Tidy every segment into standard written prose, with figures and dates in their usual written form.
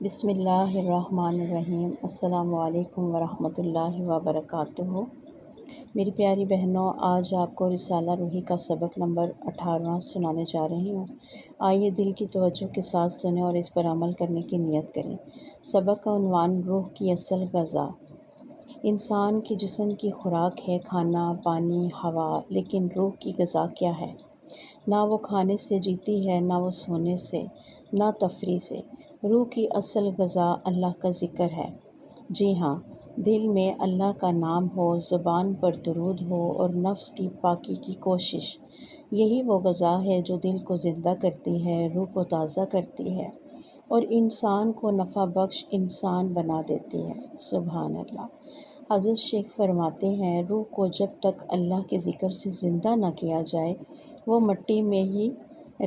بسم اللہ الرحمن الرحیم۔ السلام علیکم ورحمۃ اللہ وبرکاتہ۔ میری پیاری بہنوں، آج آپ کو رسالہ روحی کا سبق نمبر 18 سنانے جا رہی ہوں۔ آئیے دل کی توجہ کے ساتھ سنیں اور اس پر عمل کرنے کی نیت کریں۔ سبق کا عنوان روح کی اصل غذا۔ انسان کے جسم کی خوراک ہے کھانا، پانی، ہوا، لیکن روح کی غذا کیا ہے؟ نہ وہ کھانے سے جیتی ہے، نہ وہ سونے سے، نہ تفریح سے۔ روح کی اصل غذا اللہ کا ذکر ہے۔ جی ہاں، دل میں اللہ کا نام ہو، زبان پر درود ہو اور نفس کی پاکی کی کوشش، یہی وہ غذا ہے جو دل کو زندہ کرتی ہے، روح کو تازہ کرتی ہے اور انسان کو نفع بخش انسان بنا دیتی ہے۔ سبحان اللہ۔ حضرت شیخ فرماتے ہیں، روح کو جب تک اللہ کے ذکر سے زندہ نہ کیا جائے وہ مٹی میں ہی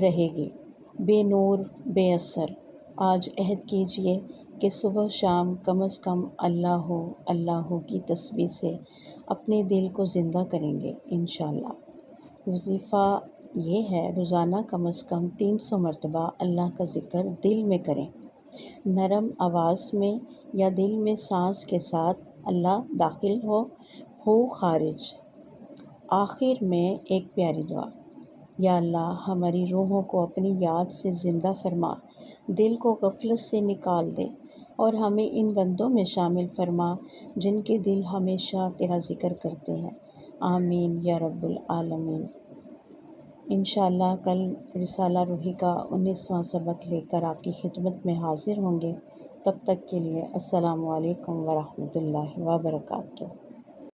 رہے گی، بے نور، بے اثر۔ آج عہد کیجئے کہ صبح شام کم از کم اللہ کی تسبیح سے اپنے دل کو زندہ کریں گے انشاءاللہ۔ وظیفہ یہ ہے روزانہ کم از کم 300 مرتبہ اللہ کا ذکر دل میں کریں، نرم آواز میں یا دل میں سانس کے ساتھ، اللہ داخل ہو خارج۔ آخر میں ایک پیاری دعا، یا اللہ ہماری روحوں کو اپنی یاد سے زندہ فرما، دل کو غفلت سے نکال دے اور ہمیں ان بندوں میں شامل فرما جن کے دل ہمیشہ تیرا ذکر کرتے ہیں۔ آمین یا رب العالمین۔ انشاءاللہ کل رسالہ روحی کا 19واں سبق لے کر آپ کی خدمت میں حاضر ہوں گے۔ تب تک کے لیے السلام علیکم ورحمۃ اللہ وبرکاتہ۔